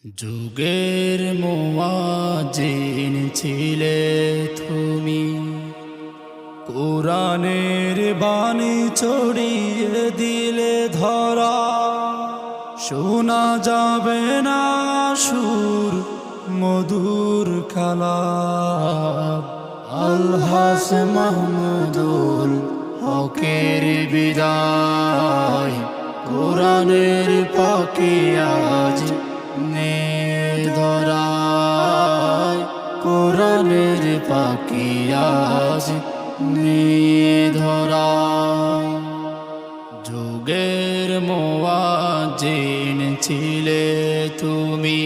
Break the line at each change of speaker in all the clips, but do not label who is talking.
যুগের মুয়াজ্জিন ছিলে তুমি, কোরআনের বাণী ছড়িয়ে দিলে ধরা। শোনা যাবে না সুর মধুর কালাম, আলহাস মাহমুদুল হকের বিদায়। কোরআনের পাখি আজ নে ধরায়, কোরআনের পাখি আজ নে ধরায়। যুগের মুয়াজ্জিন ছিলে তুমি,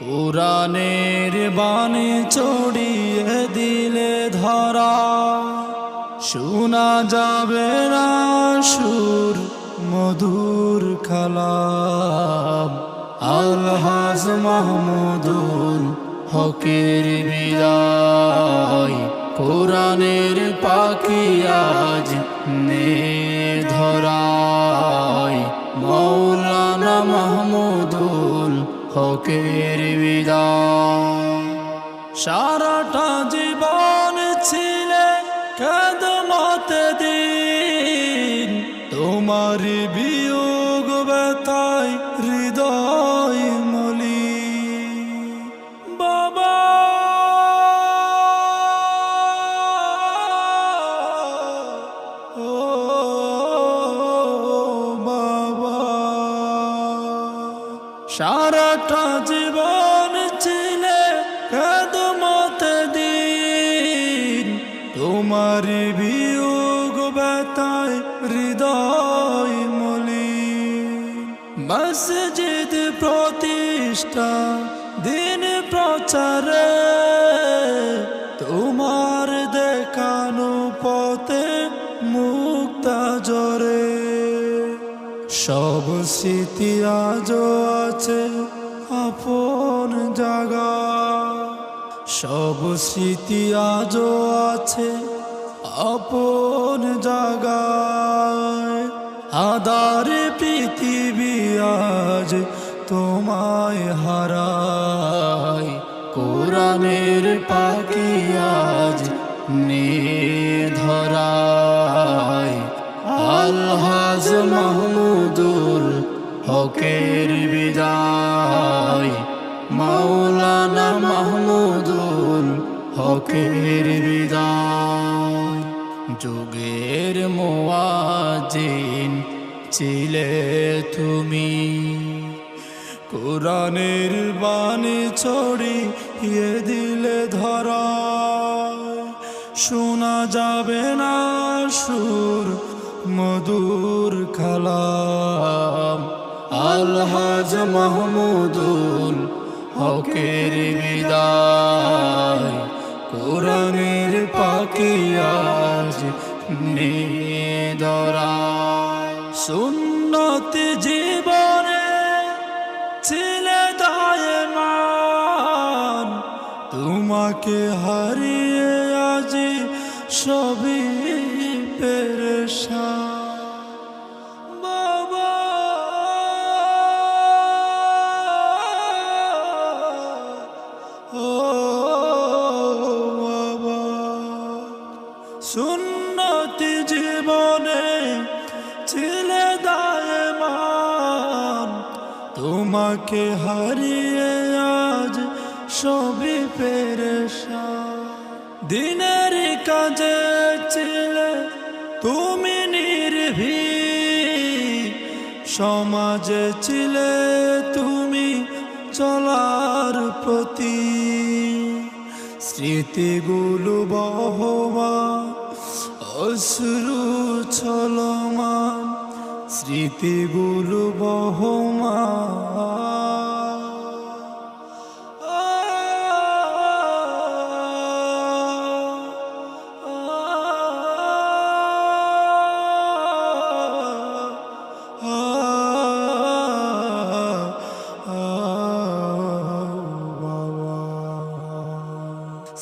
কোরআনের বাণী ছড়িয়ে দিলে ধরা। শোনা যাবে না সুর মধুর কালাম, আলহাজ মাহমুদুল হকের বিদায়। কোরআনের পাখি আজ নে ধরায়, মৌলানা মাহমুদুল হকের বিদায়। সারাটা জীবন ছিলে খেদমতে দিন, তোমার বিয়োগ ব্যথায় হৃদয় মলি। বাবা ও বাবা, সারাটা জীবন ছিলে খেদমতে দিন, তোমার বিয়োগ ব্যথায় হৃদয় মলি। মসজিদ প্রতিষ্ঠা দিন প্রচারে, তোমার দেখানো পথে মুক্তা জরে। সব স্মৃতি আজও আছে আপন জায়গা, সব স্মৃতি আজও আছে আপন জায়গায়। আদার পৃথিবী আজ তোমায় হারায়, কোরআনের পাখি আজ নে ধরায়। আলহাজ মাহমুদুল হকের বিদায়, মৌলানা মাহমুদুল হকের বিদায়। যুগের মুয়াজ্জিন ছিলে তুমি, কোরআনের বাণী ছড়িয়ে দিলে ধরায়। শোনা যাবে না সুর মধুর কালাম, আলহাজ মাহমুদুল হকের বিদায়। কোরআনের পাখি আজ নে ধরায়। সুন্নতি জীবনে ছিলে দায়মান, তোমাকে হারিয়ে আজ সবই পেরেশান। বাবা ও বাবা, সুন্নতি জীবনে ছিলে দায়মান, তোমাকে হারিয়ে আজ সবই পেরেশান। দিনের কাজে ছিলে তুমি নির্ভীক, সমাজে ছিলে তুমি চলার প্রতি। স্মৃতিগুলো বহমান, অশ্রু ছলমান, স্মৃতিগুলো বহমান।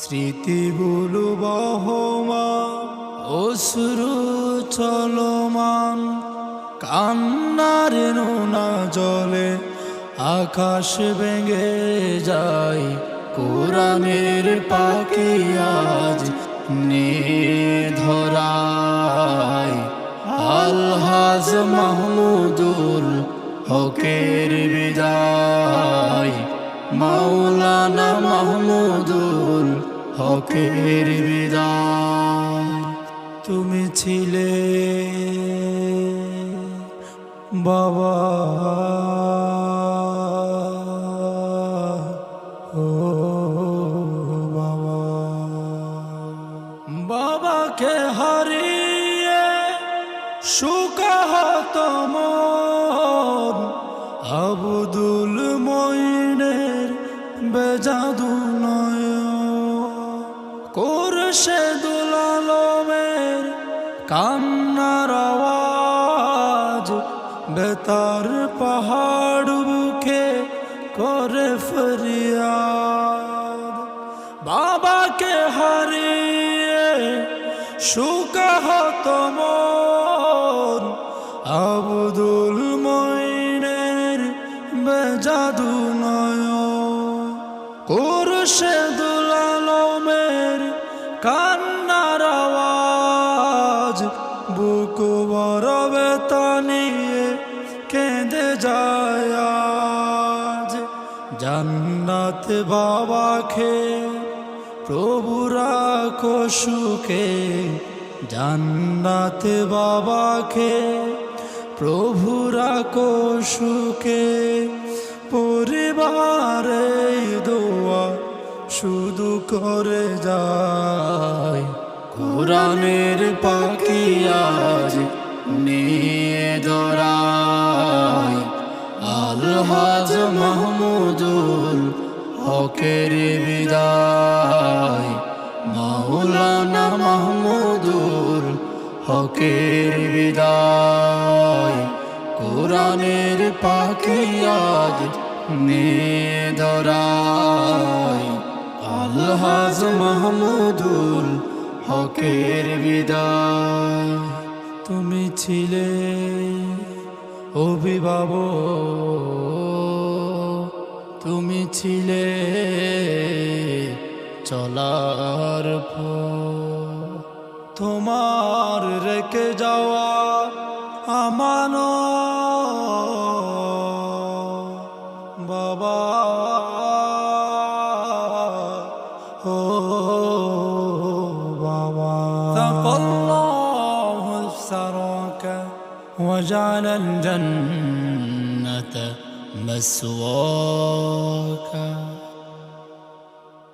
স্মৃতিগুলো বহমান, অশ্রু চলমান, কান্নার নোনা জলে আকাশ ভেঙে যায় কোরআনের পাখি আজ ধরায় আলহাজ মাহমুদুল হকের বিদায় মাওলানা মাহমুদুল হকের বিদায় তুমি ছিলে বাবা ও বাবা বাবাকে হারিয়ে সুকাহত মন আব্দুল মঈনের বেজাদু নয়ন কোরশেদুল আলমের কান্নার আওয়াজ বেতার পাহাড় বুকে করে ফরিয়াদ বাবাকে হারিয়ে সুকাহত মন আব্দুল মঈনের বেজাদু নয়ন কোরশেদুল আলমের কান্নার আওয়াজ বুক বড় ব্যথা নিয়ে কেঁদে যায় আজ জান্নাত বাবাকে প্রভু রাখো সুখে জান্নাত বাবাকে প্রভু রাখো সুখে পরিবারে দোয়া শুধু করে যায় কোরআনের পাখি আজ নিয়ে ধরায় আলহাজ মাহমুদুল হকের বিদায় মাওলানা মাহমুদুল হকের বিদায় কোরআনের পাখি আজ নিয়ে ধরায় আলহাজ মাহমুদুল হকের বিদায় তুমি ছিলে অভিভাবক তুমি ছিলে চলার পথ তোমার রেখে যাওয়া আমানত বাবা ও বাবা তাকাল্লাহু সারাকা وجعل الجنة مسواك